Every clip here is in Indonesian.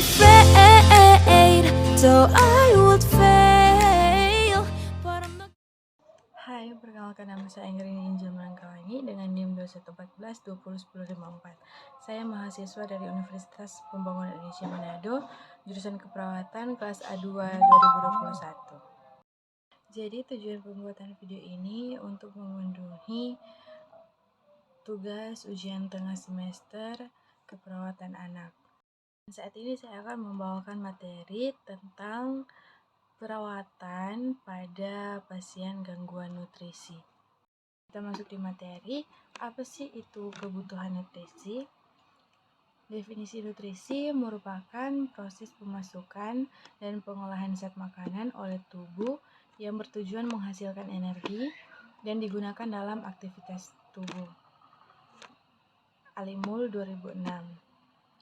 afraid, so I would fail. But I'm not. Hai, perkenalkan nama saya Anggreni Injil Melangkalangi dengan NIM 2114201054. Saya mahasiswa dari Universitas Pembangunan Indonesia Manado, jurusan Keperawatan kelas A2 2021. Jadi tujuan pembuatan video ini untuk memenuhi tugas ujian tengah semester keperawatan anak. Saat ini saya akan membawakan materi tentang perawatan pada pasien gangguan nutrisi. Kita masuk di materi. Apa sih itu kebutuhan nutrisi? Definisi nutrisi merupakan proses pemasukan dan pengolahan zat makanan oleh tubuh yang bertujuan menghasilkan energi dan digunakan dalam aktivitas tubuh. Alimul 2006.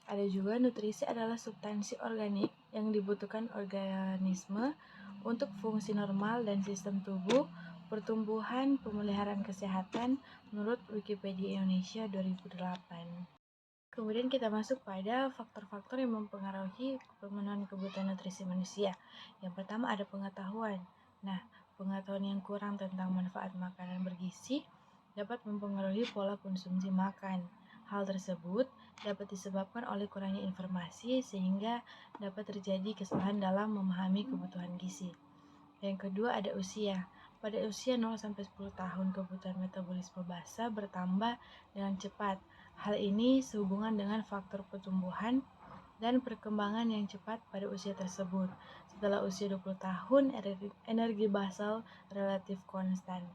Ada juga nutrisi adalah substansi organik yang dibutuhkan organisme untuk fungsi normal dan sistem tubuh, pertumbuhan, pemeliharaan kesehatan menurut Wikipedia Indonesia 2008. Kemudian kita masuk pada faktor-faktor yang mempengaruhi pemenuhan kebutuhan nutrisi manusia. Yang pertama ada pengetahuan. Nah, pengetahuan yang kurang tentang manfaat makanan bergizi dapat mempengaruhi pola konsumsi makan. Hal tersebut dapat disebabkan oleh kurangnya informasi sehingga dapat terjadi kesalahan dalam memahami kebutuhan gizi. Yang kedua ada usia. Pada usia 0-10 tahun kebutuhan metabolisme basal bertambah dengan cepat. Hal ini sehubungan dengan faktor pertumbuhan dan perkembangan yang cepat pada usia tersebut. Setelah usia 20 tahun, energi basal relatif konstan.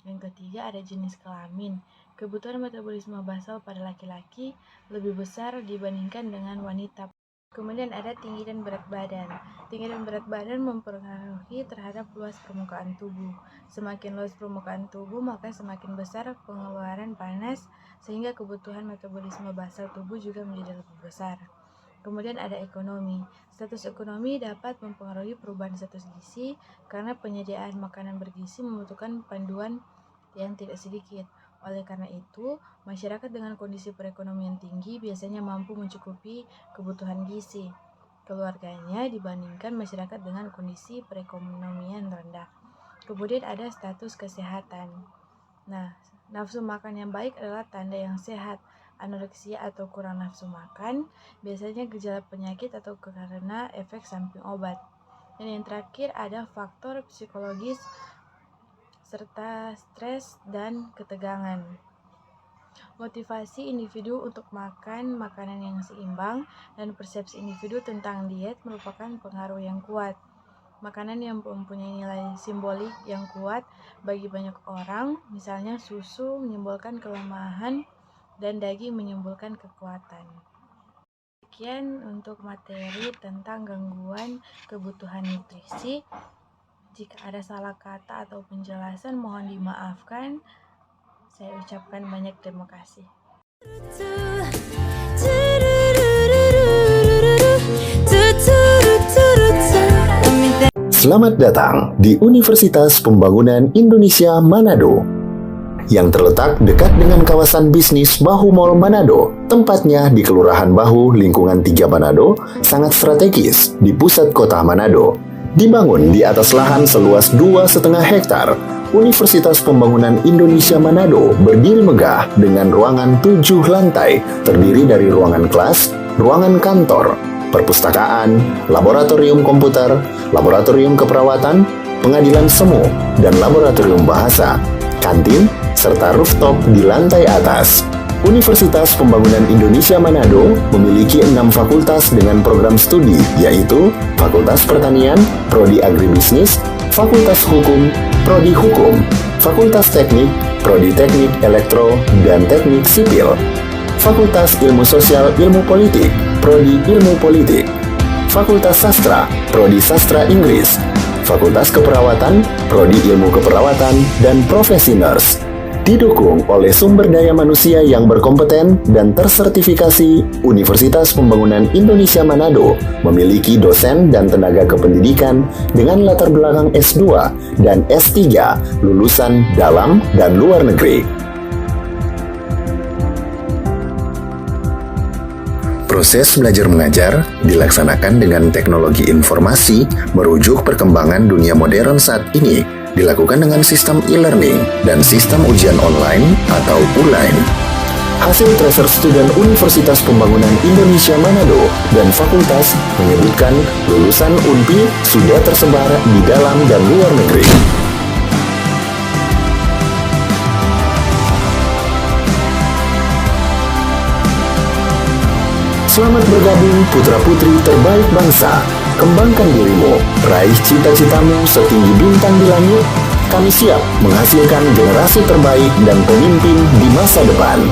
Yang ketiga ada jenis kelamin. Kebutuhan metabolisme basal pada laki-laki lebih besar dibandingkan dengan wanita. Kemudian ada tinggi dan berat badan. Tinggi dan berat badan mempengaruhi terhadap luas permukaan tubuh. Semakin luas permukaan tubuh, maka semakin besar pengeluaran panas, sehingga kebutuhan metabolisme basal tubuh juga menjadi lebih besar. Kemudian ada ekonomi. Status ekonomi dapat mempengaruhi perubahan status gizi karena penyediaan makanan bergizi membutuhkan panduan yang tidak sedikit. Oleh karena itu, masyarakat dengan kondisi perekonomian tinggi biasanya mampu mencukupi kebutuhan gizi keluarganya dibandingkan masyarakat dengan kondisi perekonomian rendah. Kemudian ada status kesehatan. Nah, nafsu makan yang baik adalah tanda yang sehat. Anoreksia atau kurang nafsu makan biasanya gejala penyakit atau karena efek samping obat. Dan yang terakhir ada faktor psikologis serta stres dan ketegangan. Motivasi individu untuk makan makanan yang seimbang dan persepsi individu tentang diet merupakan pengaruh yang kuat. Makanan yang mempunyai nilai simbolik yang kuat bagi banyak orang, misalnya susu menyimbolkan kelemahan dan daging menyimbolkan kekuatan. Sekian untuk materi tentang gangguan kebutuhan nutrisi. Jika ada salah kata atau penjelasan mohon dimaafkan. Saya ucapkan banyak terima kasih. Selamat datang di Universitas Pembangunan Indonesia Manado yang terletak dekat dengan kawasan bisnis Bahu Mall Manado. Tempatnya di Kelurahan Bahu, Lingkungan 3 Manado, sangat strategis di pusat kota Manado. Dibangun di atas lahan seluas 2,5 hektar, Universitas Pembangunan Indonesia Manado berdiri megah dengan ruangan 7 lantai, terdiri dari ruangan kelas, ruangan kantor, perpustakaan, laboratorium komputer, laboratorium keperawatan, pengadilan semu, dan laboratorium bahasa, kantin, serta rooftop di lantai atas. Universitas Pembangunan Indonesia Manado memiliki 6 fakultas dengan program studi, yaitu Fakultas Pertanian, Prodi Agribisnis, Fakultas Hukum, Prodi Hukum, Fakultas Teknik, Prodi Teknik Elektro dan Teknik Sipil, Fakultas Ilmu Sosial Ilmu Politik, Prodi Ilmu Politik, Fakultas Sastra, Prodi Sastra Inggris, Fakultas Keperawatan, Prodi Ilmu Keperawatan dan Profesi Nurse. Didukung oleh sumber daya manusia yang berkompeten dan tersertifikasi, Universitas Pembangunan Indonesia Manado memiliki dosen dan tenaga kependidikan dengan latar belakang S2 dan S3 lulusan dalam dan luar negeri. Proses belajar mengajar dilaksanakan dengan teknologi informasi merujuk perkembangan dunia modern saat ini, dilakukan dengan sistem e-learning dan sistem ujian online atau ULAIN. Hasil tracer student Universitas Pembangunan Indonesia Manado dan fakultas menyebutkan lulusan UNPI sudah tersebar di dalam dan luar negeri. Selamat bergabung putra-putri terbaik bangsa. Kembangkan dirimu, raih cita-citamu setinggi bintang di langit. Kami siap menghasilkan generasi terbaik dan pemimpin di masa depan.